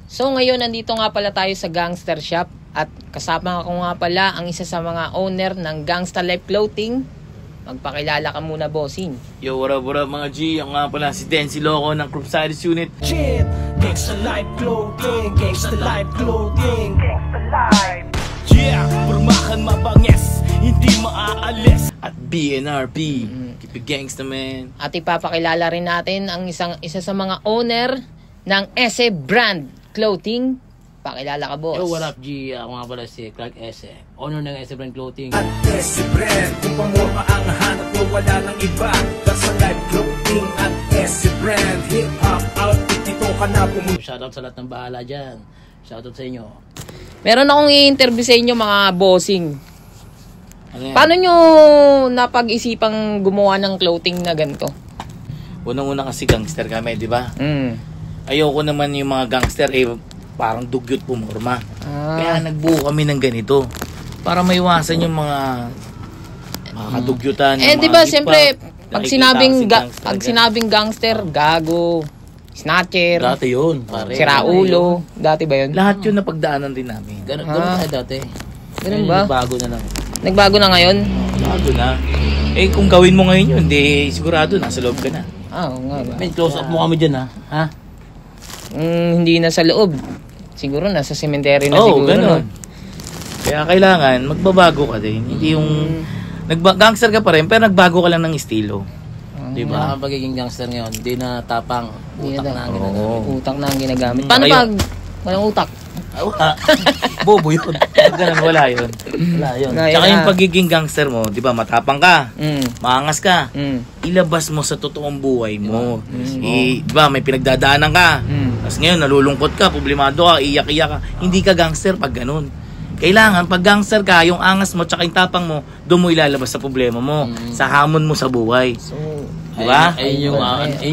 So ngayon nandito nga pala tayo sa Gangster Shop at kasama ko nga pala ang isa sa mga owner ng Gangsta Life Clothing. Magpakilala ka muna, bossing. Yo, what up mga G? Ang nga pala si Denzi Loco ng Crusaders Unit. Gangsta Life Clothing, Gangsta Life Clothing, Gangsta Life. Yeah, burmakan mabanges, hindi maaalis. At BNRP, keep it gangsta, man. At ipapakilala rin natin ang isa sa mga owner ng Ese Brand Clothing. Pakilala ka, boss. Yo, what up, G? Ako nga pala si Clark Ese, owner ng Ese Brand Clothing. At Ese Brand, kung pamorma ang hanap mo, wala nang iba. Gangsta Life Clothing at Ese Brand, hip-hop outfit, dito ka na pumunta. Shoutout sa lahat ng bahala dyan. Shoutout sa inyo. Meron akong i-interview sa inyo, mga bossing. Ano yan? Paano nyo napag-isipang gumawa ng clothing na ganito? Unang-una kasi gangster kami, di ba? Ayoko naman yung mga gangster, parang dugyot pumorma. Kaya nagbuo kami ng ganito. Para maiwasan yung mga kadugyutan. Di ba, siyempre, pag sinabing gangster, gago, snatcher, Dati yun, pare. siraulo, dati ba yun? Lahat yun napagdaanan din namin. Ganun tayo dati. Ganun ba? Bago na lang. Nagbago na ngayon? Bago na. Kung gawin mo ngayon yun, di sigurado nasa loob ka na. Oo nga ba? May close up mo kami dyan, ha? Hindi na sa loob. Siguro nasa cemetery na siguro. Ganun. Kaya kailangan magbabago ka din. Hindi yung gangster ka pa rin, pero nagbago ka lang ng estilo. Diba? Ang pagiging gangster ngayon, hindi na tapang. Utak na ang ginagamit. Utak na ang ginagamit. Paano pag walang utak? Bobo yun. Ganun, wala yun. Wala yun. Tsaka yung pagiging gangster mo, di ba, matapang ka, maangas ka, ilabas mo sa totoong buhay mo. Di ba, may pinagdadaanan ka, tapos ngayon nalulungkot ka, problemado ka, iyak-iyak ka, hindi ka gangster pag ganun. Kailangan, pag gangster ka, yung angas mo, tsaka yung tapang mo, doon mo ilalabas sa problema mo, sa hamon mo sa buhay. Diba? Ayun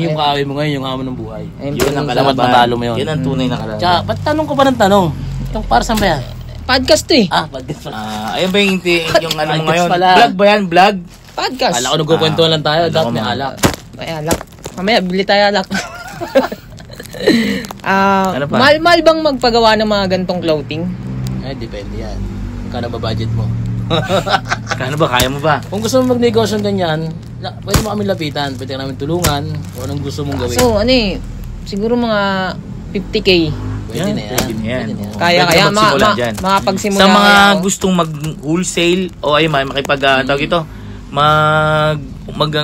yung kaaway mo ngayon, yung hamon ng buhay. Yun ang Dapat kalaban. matalo mo yun. Yun ang tunay na kalaban. Tsaka, ba't tanong ko pa ng tanong? Yung para saan ba yan? Podcast to eh. Podcast pala. Ayun ba yung ano mo Podcast ngayon? pala. Vlog ba yan? Vlog? Podcast. Kala ko nagkukwentuhan lang tayo, dapat may alak. May alak. Mamaya, bili tayo alak. Ano pa? Mahal bang magpagawa ng mga gantong clothing? Depende yan. Kano ba budget mo? Kano ba? Kaya mo ba? Kung gusto mo magnegosyo ng ganyan, pwede mo kami lapitan, pwede namin tulungan kung anong gusto mong gawin. So, siguro mga 50K. Pwede na yan. Pwede na yan. Oo. Kaya, Pwede magsimula dyan. makapagsimula. Sa mga kaya ako. gustong mag-wholesale o tawag ito,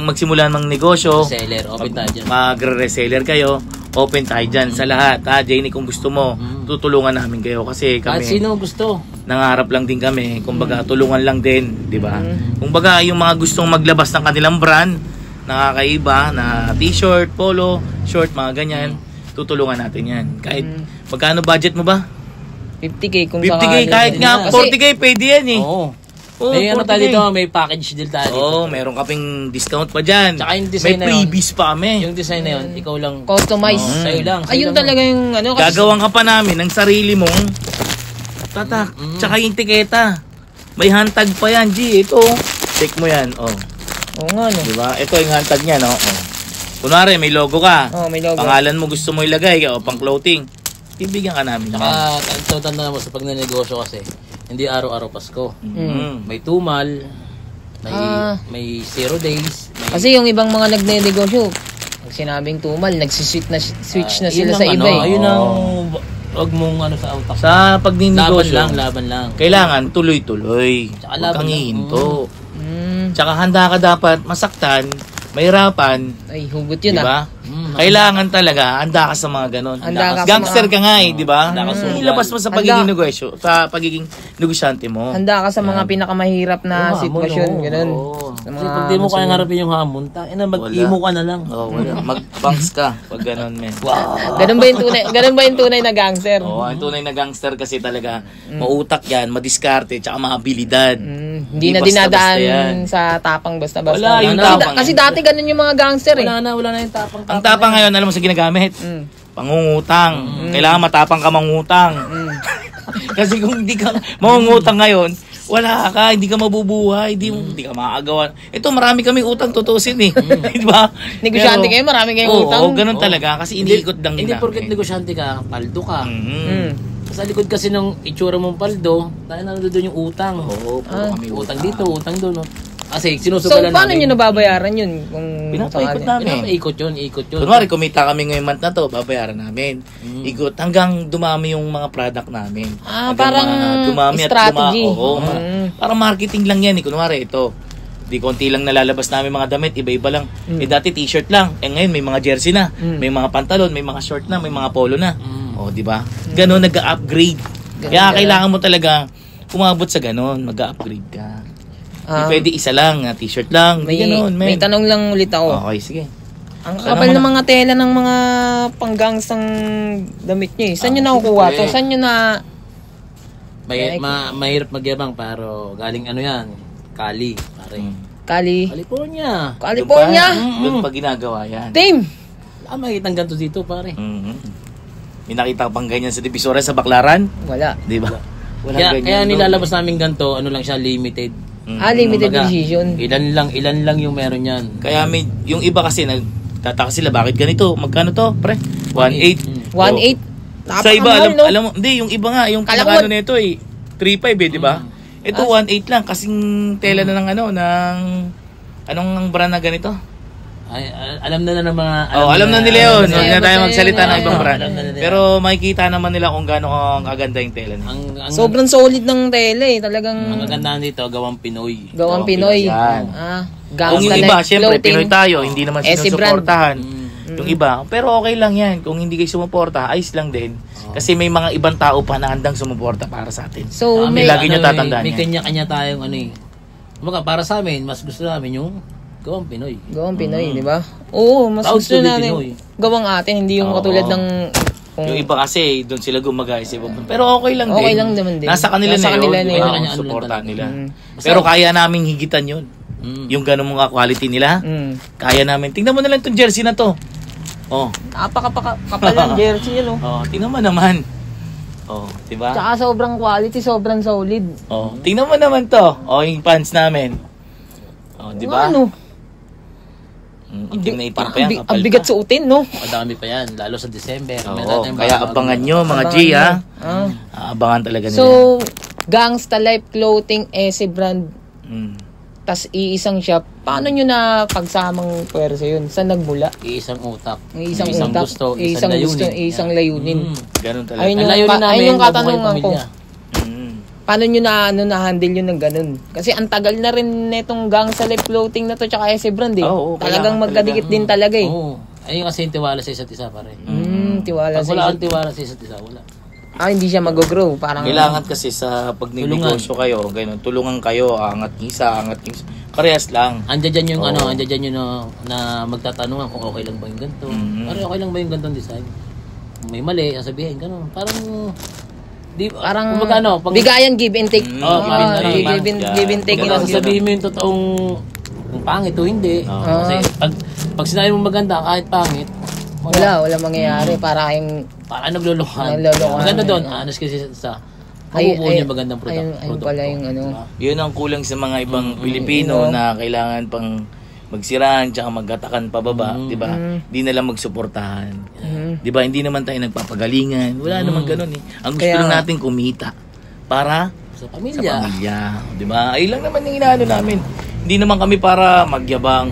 magsimula ng negosyo, Seller, open tayo dyan. magre-reseller kayo, open tayo dyan sa lahat. Jenny, kung gusto mo, tutulungan namin kayo kasi Kahit kami sino gusto. nangarap lang din kami. Kumbaga, tulungan lang din, di ba? Kumbaga, yung mga gustong maglabas ng kanilang brand, nakakaiba na t-shirt, polo, short, mga ganyan, tutulungan natin yan. Kahit, magkano budget mo ba? 50K kung 50K, sakali. kahit nga Kasi- 40K, pwede yan eh. Oo. Oo, May ano 40K. tayo dito, may package deal tayo dito. Oo, meron kaping discount pa dyan. Tsaka yung design may na yun. freebies pa kami. Yung design na yun, ikaw lang. Customize. Sa'yo lang. Ayun talaga yung kasi Gagawan ka pa namin ng sarili mong tatak. Tsaka yung tiketa. May hantag pa yan, G. Ito. Check mo yan. Oh. Oo nga, no. Diba? Ito yung hantag niya, no? Oh. Kunwari, may logo ka. Oo, may logo. Pangalan mo gusto mo ilagay, o pang clothing. Ibigyan ka namin. Tsaka, tanda mo sa pag nanegosyo kasi, hindi araw-araw Pasko. May tumal, may 0 days. Kasi yung ibang mga nagne-negosyo, pag sinabing tumal, nagsiswitch na sila sa iba eh. Ayun ang, wag mong ano sa utak. Sa pagninegosyo, Laban lang. kailangan tuloy-tuloy. Tsaka Huwag laban kang lang. hihinto. Tsaka handa ka dapat masaktan, mahirapan, Ay, hugot yun di ba? Kailangan talaga, handa ka sa mga ganon. Handa ka sa Gangster mga- ka nga eh, di ba? Handa ka sa Ilabas mo sa pagiging negosyo, sa pagiging negosyante mo. Handa ka sa mga pinakamahirap na sitwasyon, ganun. Sa Kasi pag di mo kaya harapin yung hamon, mag-imo ka na lang. Oh, wala. Mag-banks ka pag ganon, men. Ganun ba yung tunay na gangster? Oh, ang tunay na gangster kasi talaga, mautak yan, madiskarte, tsaka mahabilidad. Hindi na basta-basta yan. dinadaan sa tapang basta-basta. Wala, yung tapang Kasi yan. dati ganun yung mga gangster eh. Wala na yung tapang. Ang tapang ngayon, alam mo sa ginagamit? Pangungutang. Kailangan matapang ka mangutang. Kasi kung hindi ka mangungutang ngayon, wala ka, hindi ka mabubuhay, hindi ka makakagawa. Ito, marami kaming utang tutusin eh. Di ba? Negosyante kayo, marami kayong utang. Oo, ganun talaga. Kasi iniikot lang Hindi porket negosyante ka, paldo ka. Sa likod kasi ng itsura mong paldo, dahil nandun yung utang. Oo, kami Utang dito, utang doon. No? Kasi So, sinusugalan paano nyo namin. nababayaran yun? Kung Pinapaikot namin. Ikot yun. Kunwari, kumita kami ngayong month na to, babayaran namin. Ikot hanggang dumami yung mga product namin. Hanggang parang strategy. Parang marketing lang yan. Kunwari, ito. Di konti lang nalalabas namin mga damit, iba-iba lang. Dati t-shirt lang. Ngayon may mga jersey na, may mga pantalon, may mga short na, may mga polo na. Di ba? Ganon nag-upgrade. Kaya kailangan mo talaga umabot sa ganon, mag-upgrade ka. Hindi pwede isa lang, t-shirt lang. May tanong lang ulit ako. Okay, sige. Ang kapal ng mga tela ng mga panggangsang damit nyo eh. Saan nyo nakukuha to? Saan nyo na... Mahirap magyabang, pero galing ano yan? Cali, pare. California. Doon pa ginagawa yan. Team! Makikita ang ganito dito, pare. May nakita ka pang ganyan sa Divisoria, sa Baklaran? Wala. Di ba? Kaya nilalabas namin ganito, ano lang siya, limited. Limited edition. Ilan lang yung meron yan. Kaya yung iba kasi nagtataka sila, bakit ganito? Magkano to, pre? 1.8. 1.8? Sa iba, alam mo, hindi, yung iba nga, yung pinakano nito 3.5 di ba? Ito 1.8 lang, kasing tela na ng anong brand na ganito? Ay, alam na ng mga... alam na nila yun. Huwag na tayo magsalita ng ibang brand. Pero makikita naman nila kung gaano kaganda yung tela nila. Sobrang solid ng tela eh. Talagang... Ang kagandahan dito, gawang Pinoy. Gawang Pinoy. Kung yung iba, syempre, Pinoy tayo, hindi naman sinusuportahan. Yung iba. Pero okay lang yan. Kung hindi kayo sumuporta, ayos lang din. Kasi may mga ibang tao pa na handang sumuporta para sa atin. So, lagi nyo tatandaan may yan. kanya-kanya tayong para sa amin, mas gusto namin yung gawang Pinoy. Gawang Pinoy, di ba? Oo, mas Proud gusto to be natin Pinoy. gawang atin, hindi yung katulad ng... Yung iba kasi, doon sila gumagaya sa ibang. Pero okay lang din. Okay lang naman din. Nasa kanila na yun. Kanya-kanya Supportan nila. Pero kaya naming higitan yun. Yung ganun mga quality nila. Kaya namin. Tingnan mo na lang itong jersey na to. Napakapal ng jersey yun, tingnan mo naman. Diba? Tsaka sobrang quality, sobrang solid. Tingnan mo naman to. Yung pants namin. Diba? Ano? Itim na itim pa yan. Ang bigat suotin, no? Madami pa yan, lalo sa December. Kaya abangan nyo mga G, ha? Abangan talaga nila. So, Gangsta Life Clothing, SE brand, tas iisang shop. Paano nyo na pagsamang pwersa yun? Saan nagmula? Iisang utak. Isang utak. Gusto, Isang layunin. Ganun talaga. Ayun yung katanungan ko. Paano nyo na-handle yun ng ganun? Kasi ang tagal na rin netong Gangsta Life Clothing na to tsaka SE brand eh. Talagang magkadikit din talaga eh. Ayun kasi yung tiwala sa isa't isa, pare. Tiwala Pag sa wala isa't kang tiwala sa isa't isa, wala. hindi siya mag-grow. Parang kailangan kasi sa pagnegosyo kayo, ganun, tulungan kayo, angat isa. Parehas lang. Andiyan yung andiyan yung na magtatanungan kung okay lang ba yung ganito. Pare, okay lang ba yung ganitong design? Kung may mali, sasabihin ganun. Parang bigayan, give and take. Give and take. Sasabihin mo yung totoong kung pangit o hindi. Kasi pag sinabi mo maganda kahit pangit, wala mangyayari. Parang nagluluhan. Maganda doon, honest kasi sa mabubuo niya magandang product. Ayun pala yung Yun ang kulang sa mga ibang Pilipino na kailangan pang magsiraan tsaka magatakan pababa, di ba? Di na lang magsuportahan. Di ba? Hindi naman tayo nagpapagalingan. Wala naman ganun eh. Ang gusto lang natin kumita para sa pamilya. Di ba? Ay lang naman yung inaano namin. Hindi naman kami para magyabang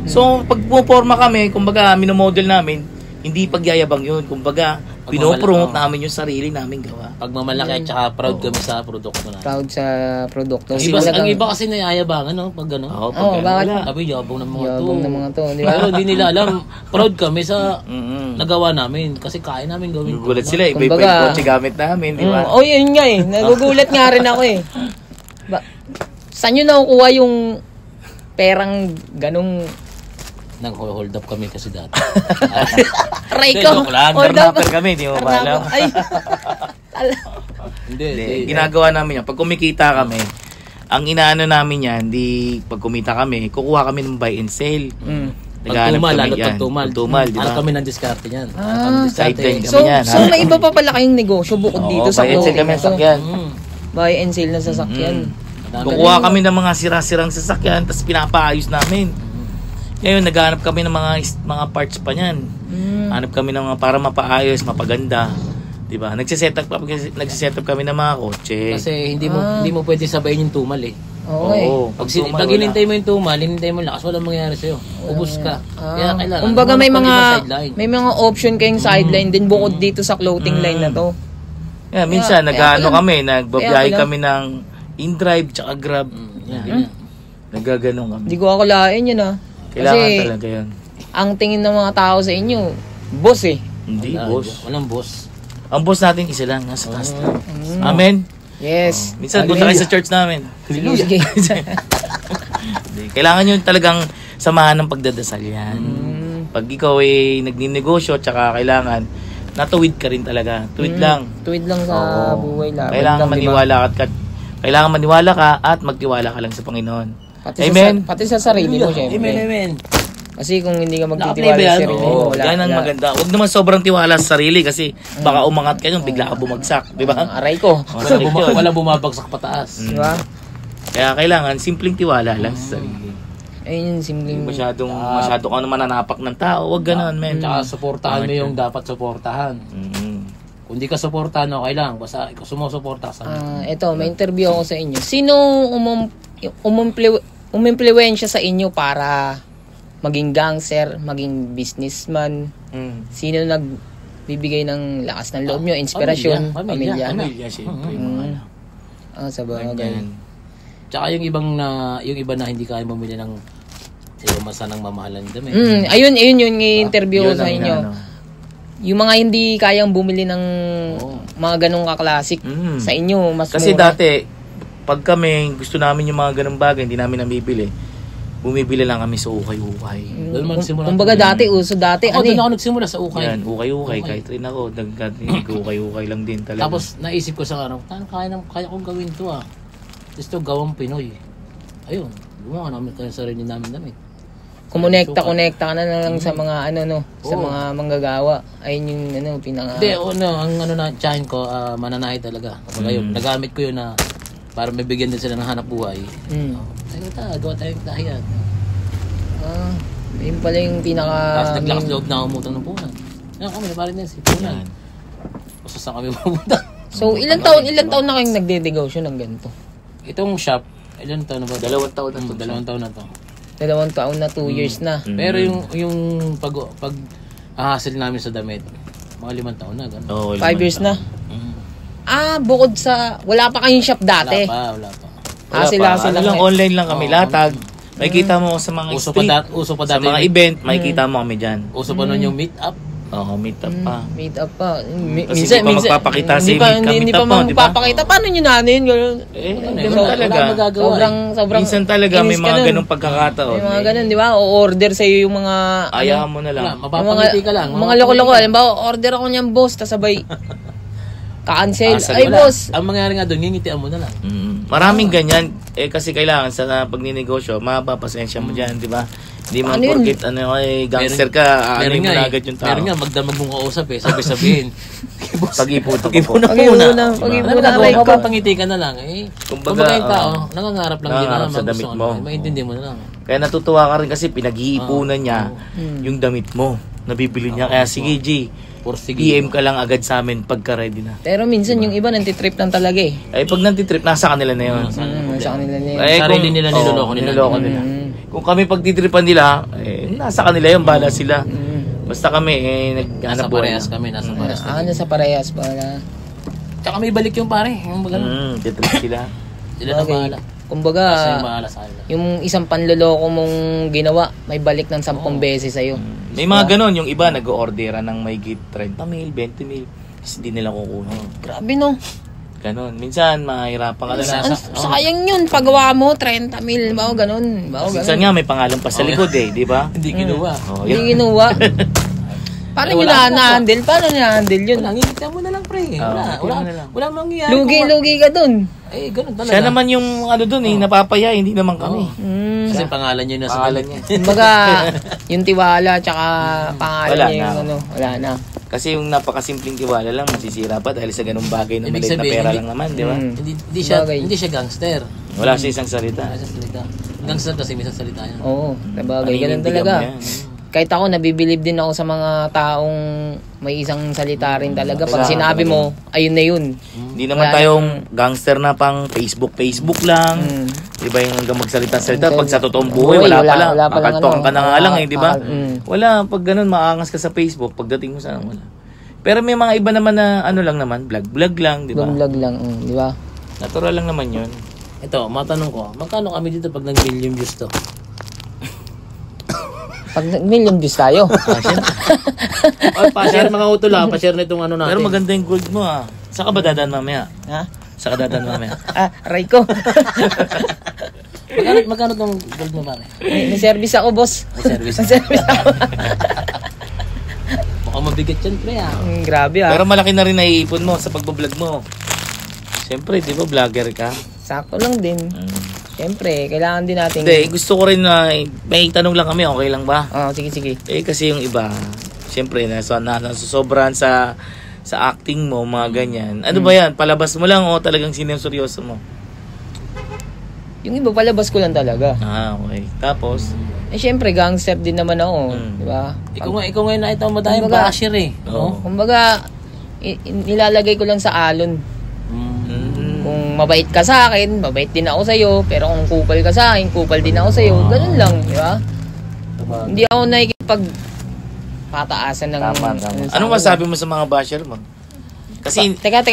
So, pag puporma kami, kumbaga minomodel namin, hindi pagyayabang yun. Kumbaga, pinopromote namin yung sarili namin gawa. Pagmamalaki at saka proud kami sa produkto natin. Proud sa produkto. Ang iba kasi nayayabangan, pag gano'n. Bakit? Sabi, yabang ng mga to. Yabang ng mga to, di ba? Pero hindi nila alam, proud kami sa nagawa namin. Kasi kaya namin gawin. Nagugulat sila, iba-iba yung kotse gamit namin, di ba? Yun nga eh. Nagugulat nga rin ako eh. Saan nyo nakukuha yung perang ganong... Nang hold up kami kasi dati. Aray ko! Hold up kami, di mo ba alam? Hindi. Ginagawa namin yan. Pag kumikita kami, ang inaano namin yan, pag kumita kami, kukuha kami ng buy and sell. Pagtumal, di ba? Kami ng diskarte yan. Sideline So, kami yan. may iba pa pala kayong negosyo bukod dito sa buy and sell kami ng sakyan. Buy and sell na sasakyan. Kukuha kami ng mga sira-sirang sasakyan, tapos pinapaayos namin. Ngayon, naghahanap kami ng mga parts pa niyan. Hanap kami ng mga para mapaayos, mapaganda. Diba? Nagsiset up kami ng mga kotse. Kasi hindi mo pwede sabayin yung tumal eh. Okay. Oo, Pag hinintay mo yung tumal, hinintay mo lakas, walang mangyayari sa'yo. Ubus ka. Kaya kailangan. Kumbaga may mga option kayong sideline din bukod dito sa clothing line na to. Yeah, minsan nagbabiyahe kami ng in-drive tsaka grab. Nagaganon kami. Hindi ko akalain yun Kailangan talaga yun. Ang tingin ng mga tao sa inyo, boss eh. Hindi, boss. Walang boss. Ang boss natin isa lang, nasa taas lang. Amen? Yes. Minsan punta kayo sa church namin. Sige. Kailangan nyo talagang samahan ng pagdadasal yan. Pag ikaw ay nagninegosyo, tsaka kailangan, natuwid ka rin talaga. Tuwid lang. Tuwid lang sa buhay lang. Kailangan maniwala ka at magtiwala ka lang sa Panginoon. Amen? Pati sa sarili mo, syempre. Amen. Kasi kung hindi ka magtitiwala sa sarili mo, wala. Yan ang maganda. Huwag naman sobrang tiwala sa sarili kasi baka umangat ka yun, bigla ka bumagsak. Di ba? Aray ko. Wala bumabagsak pataas. Di ba? Kaya kailangan simpleng tiwala lang sa sarili. Ayun yung simpleng. Masyado ka naman nanapak ng tao. Huwag ganun, men. Tsaka suportahan mo yung dapat suportahan. Kung di ka suportahan, okay lang. Basta ikaw sumusuporta sa amin. Ito, may interview ako sa inyo. Sino umimpluwensya sa inyo para maging gangster, maging businessman? Sino nagbibigay ng lakas ng loob nyo, inspirasyon? Pamilya. Siyempre. Sa bagay. Tsaka yung iba na hindi kaya bumili ng masa ng mamahalan damit. Ayun yung i-interview ko sa inyo. Yung mga hindi kayang bumili ng mga ganong kaklasik sa inyo, mas kasi mura. dati, pag kami gusto namin yung mga ganong bagay, hindi namin nabibili. Bumibili lang kami sa ukay-ukay. Kumbaga dati, uso dati. Doon ako nagsimula sa ukay. Yan, ukay-ukay. Kahit rin ako, ukay-ukay lang din talaga. Tapos naisip ko sa kaya kong gawin to Gusto gawang Pinoy. Ayun, gumawa namin kayo sarili namin damit. Kumonekta ka na lang sa mga sa mga manggagawa. Ayun yung pinaka. Hindi, ang na tsahin ko, mananahi talaga. Kapag ayun, nagamit ko yun na para mabigyan din sila ng hanap buhay. Gawa tayong tahiyan. Yun pala yung pinaka. Tapos naglakas loob na umutang ng punan. Yan kami, naparin din si punan. Basta saan kami pumunta. So, ilang taon na kayong nagde-negosyo ng ganito? Itong shop, ilan taon na ba? 2 taon na to. 2 taon na to. 2 taon na, 2 years na. Pero yung pag hassle namin sa damit, mga 5 taon na. 5 years na? Bukod sa, wala pa kayong shop dati? Wala pa. Hassle lang. Online lang kami, latag. Makikita mo sa mga street. Uso pa sa dati. mga event, makikita mo kami dyan. Uso pa nun yung meet up. Oo, meet up pa. Meet up pa. Minsan, hindi pa magpapakita si hindi pa magpapakita. Paano nyo nanin? Talaga. Sobrang minsan talaga may mga ganong pagkakataon. May mga ganon, di ba? O-order sa'yo yung mga... Ayaw mo na lang. Mapapangiti ka lang. Mga loko-loko. Halimbawa, order ako niyang boss, tas sabay ka-cancel. Ay, boss. Ang mangyari nga doon, ngingitian mo na lang. Maraming ganyan. Kasi kailangan sa pagninegosyo, mapapasensya mo dyan, di ba? Hindi mo porkit gangster ka, ano mo na agad yung tao. Meron nga, magdamag mong kausap sabi-sabihin. Pag-ipunan aray ko. Pangiti ka na lang kumbaga yung tao, nangangarap lang din na sa damit mo. Maintindihan mo na lang. Kaya natutuwa ka rin kasi pinag-iipunan niya yung damit mo. Nabibili niya. Kaya sige G, PM ka lang agad sa amin pagka ready na. Pero minsan yung iba nantitrip lang talaga pag nantitrip, nasa kanila na yun. Nasa kanila na yun. Sarili nila niloloko nila. Kung kami pagtitripan nila, nasa kanila yun, bala sila. Basta kami, naghanap buhay. Nasa parehas. Nasa parehas pala. Tsaka may balik yung pare. Yung titrip sila. Sila na bahala. Kumbaga, yung isang panloloko mong ginawa, may balik ng 10 beses sa'yo. May mga ganon, yung iba nag-orderan ng may git 30 mil, 20 mil. Kasi hindi nila kukunin. Grabe no. Ganon. Minsan, mahirapan ka na. Sayang yun. Pagawa mo, 30 mil. Bawa ganon. Minsan nga, may pangalan pa sa likod di ba? Hindi ginawa. Hindi ginawa. Paano nyo na-handle? Paano na-handle yun? Nangingita mo na lang, pre. Wala mangyayari. Lugi ka dun. Ganun talaga. Siya naman yung napapaya, hindi naman kami. Kasi pangalan niya nasa pangalan niya. Kumbaga, yung tiwala tsaka pangalan niya yung wala na. Kasi yung napakasimpleng tiwala lang, masisira pa dahil sa ganung bagay na maliit na pera lang naman, di ba? Hindi siya gangster. Wala siya isang salita. Wala siyang salita. Gangster kasi may isang salita yan. Oo, sabagay, ganun talaga. Kahit ako, nabibilib din ako sa mga taong may isang salita rin talaga. Pag sinabi mo, ayun na yun. Hindi naman tayong gangster na pang Facebook lang. Di ba yung hanggang magsalita-salita? Pag sa totoong buhay, wala pa lang. Kakaltuhan ka na nga lang eh, di ba? Wala, pag ganun, maangas ka sa Facebook. Pagdating mo sana, wala. Pero may mga iba naman na ano lang naman, vlog lang, di ba? Vlog lang, di ba? Natural lang naman yun. Ito, matanong ko, magkano kami dito pag nag-million views to? Pag million views tayo. Pa-share mga utol pa-share na itong ano natin. Pero maganda yung gold mo Saan ka ba dadaan mamaya? Ha? Saan ka dadaan mamaya? Aray ko. Magkano tong gold mo pare? May service ako, boss. May service ako. Mukhang mabigat yan, pre Grabe Pero malaki na rin naiipon mo sa pagbablog mo. Siyempre, di ba vlogger ka? Sakto lang din. Siyempre, kailangan din natin. Hindi, gusto ko rin na may tanong lang kami, okay lang ba? Sige. Kasi yung iba, siyempre, nasusobrahan sa acting mo, mga ganyan. Ano ba yan? Palabas mo lang o talagang sineryoso mo? Yung iba, palabas ko lang talaga. Okay. Tapos? Siyempre, gangster din naman ako. Di ba? Ikaw ngayon nakita mo dahil basher eh. Kumbaga, nilalagay ko lang sa alon. Kung mabait ka sa akin, mabait din ako sa'yo. Pero kung kupal ka sa akin, kupal din ako sa'yo. Ganun lang, di ba? Hindi ako nakikipag pataasan ng... Tama. Anong masabi mo sa mga basher mo? Kasi... Teka.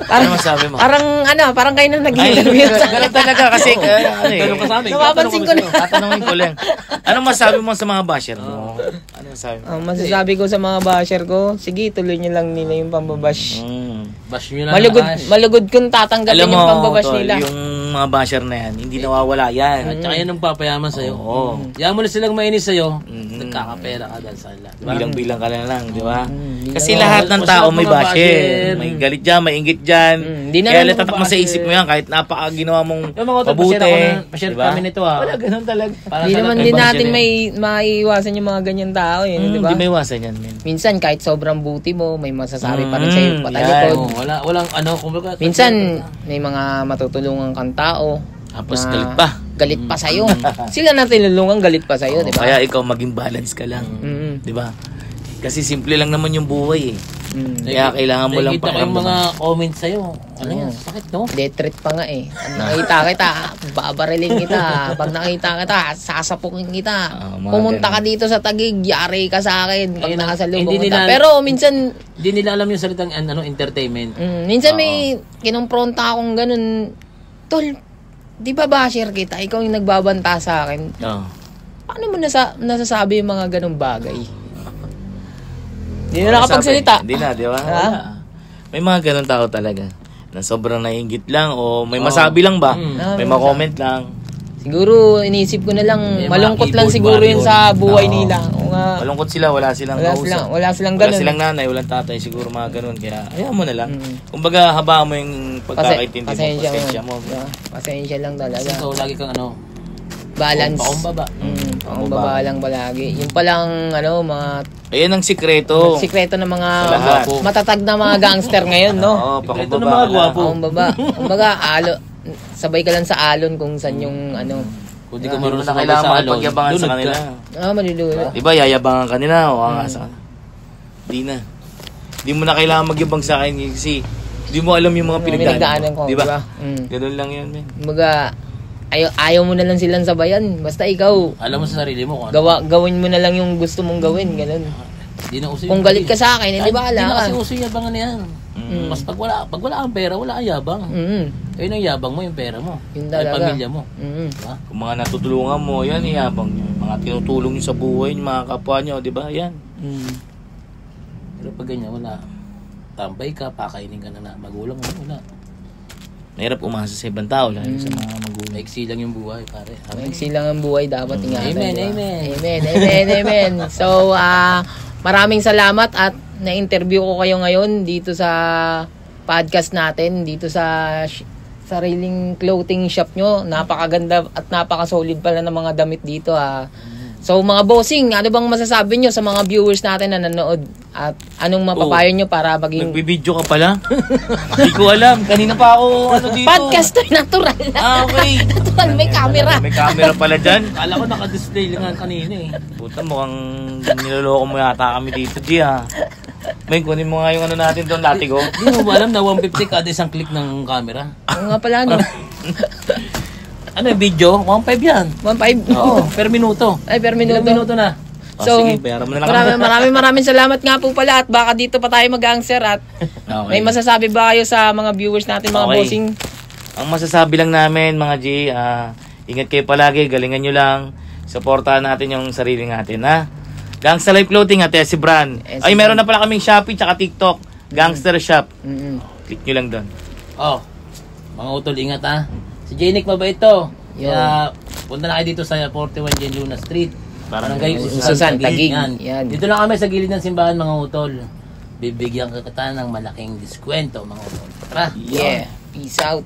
Ano masabi mo? Parang kayo nang nag-interview sa Ganun talaga kasi... Ganun ka sa amin. Napapansin ko na. Tatanungin ko lang. Anong masabi mo sa mga basher mo? Ano masabi mo? Masasabi ko sa mga basher ko, sige, tuloy nyo lang nila yung pambabash. Bash nyo lang malugod kung tatanggalin yung pambabash nila. Yung mga basher na yan, hindi nawawala yan. At saka yan ang papayaman sa'yo. Yan mo na silang mainis sa'yo, nagkakapera ka dahil sa kanila. Bilang-bilang ka lang, di ba? Kasi lahat ng tao may basher. May galit dyan, may inggit dyan. Kaya latatak mo sa isip mo yan, kahit napaka-ginawa mong mabuti. Pa-share kami nito Wala, ganun talaga. Hindi naman din natin may maiiwasan yung mga ganyan tao, di ba? Hindi may iwasan yan, men. Minsan, kahit sobrang buti mo, may masasabi pa rin sa'yo patalikod. Walang kumbaga. Minsan, may mga matutulungan kang tao. Tapos galit pa. Galit pa sa'yo. Sila na tinulungan, galit pa sa'yo, di ba? Kaya ikaw maging balance ka lang. Di ba? Kasi simple lang naman yung buhay eh. Kaya kailangan mo lang pakinggan. Nakikita ko yung mga comments sa'yo. Ano yan? Sakit, no? Death threat pa nga eh. Pag nakita kita, babarilin kita. Pag nakita kita, sasapukin kita. Pumunta ka dito sa Taguig, yari ka sa akin. Pag nakasalubong kita. Pero minsan... Hindi nila alam yung salitang entertainment. Minsan may kinumpronta akong ganun. Tol, di ba basher kita? Ikaw yung nagbabanta sa akin. Paano mo nasasabi yung mga ganung bagay? Hindi na nakapagsalita. Hindi na, di ba? May mga ganun tao talaga. Na sobrang naiingit lang o may masabi lang ba? May ma-comment lang. Siguro, iniisip ko na lang, malungkot lang siguro yun sa buhay nila. Malungkot sila, wala silang kausap. Wala silang ganun. Wala silang nanay, walang tatay, siguro mga ganun. Kaya, ayaw mo na lang. Kumbaga, habaan mo yung pagkakaintindi mo, pasensya mo. Pasensya lang talaga. Kasi ikaw lagi kang balance. Paumbaba. Paumbaba lang palagi. Yung palang, mga... Ayan ang sikreto. Sikreto ng mga matatag na mga gangster ngayon, no? Sikreto ng mga gwapo. Paumbaba. Kumbaga, sabay ka lang sa alon kung saan yung kung di ka marunong na kailangan makipagyabangan sa kanila. Maluluwa. Diba, yayabangan ka nila o angas ka. Di na. Di mo na kailangan magyabang sa akin kasi di mo alam yung mga pinagdaanan ko. Diba? Ganun lang yun, men. Kumbaga, ayaw mo na lang silang sabayan. Basta ikaw. Alam mo sa sarili mo. Gawin mo na lang yung gusto mong gawin. Ganun. Kung galit ka sa akin, hindi ba Hindi na kasi uso yung yabangan na yan. Mas pag wala kang pera, wala kang yabang. Ayun ang yabang mo, yung pera mo. Yung talaga. Yung pamilya mo. Diba? Kung mga natutulungan mo, yan iyabang nyo. Mga tinutulong nyo sa buhay nyo, mga kapwa nyo, di ba? Yan. Pero pag ganyan, wala. Tambay ka, pakainin ka na magulang mo, wala. Mahirap umasa sa ibang tao, lalo sa mga magulang. Maiksi lang yung buhay, pare. Maiksi lang ang buhay, dapat ingatan. Amen. So, maraming salamat at na-interview ko kayo ngayon dito sa podcast natin, dito sa sariling clothing shop nyo. Napakaganda at napaka-solid pala ng mga damit dito. So mga bossing, ano bang masasabi nyo sa mga viewers natin na nanood? At anong mapapayo nyo para maging... Nagbibideo ka pala? Hindi ko alam. Kanina pa ako dito. Podcast to, natural. Okay. Natural, may camera. May camera pala dyan. Kala ko naka-display lang kanina eh. Puta, mukhang niloloko mo yata kami dito, Di ha. May kunin mo nga yung ano natin doon, latigo. Hindi mo ba alam na 150 kada isang click ng camera? Oo nga pala, no? Ano yung video? 1.5 yan. 1.5? Oo, per minuto. Ay, per minuto. Ilang minuto na? So, sige, bayaran mo na lang. maraming salamat nga po pala at baka dito pa tayo mag-answer at may masasabi ba kayo sa mga viewers natin, mga bossing? Ang masasabi lang namin, mga G, ingat kayo palagi, galingan nyo lang, supportahan natin yung sarili natin, ha? Gangsta Life Clothing at SC Brand. Ay, meron na pala kaming Shopee tsaka TikTok, Gangster Shop. Click nyo lang doon. Oh, mga utol, ingat ha. Si Janic mabait to. Kaya punta na kayo dito sa 41 Jen Luna Street. Barangay Susan, Taguig. Yan. Dito lang kami sa gilid ng simbahan, mga utol. Bibigyan ka kita ng malaking diskwento, mga utol. Tara. Yeah. Peace out.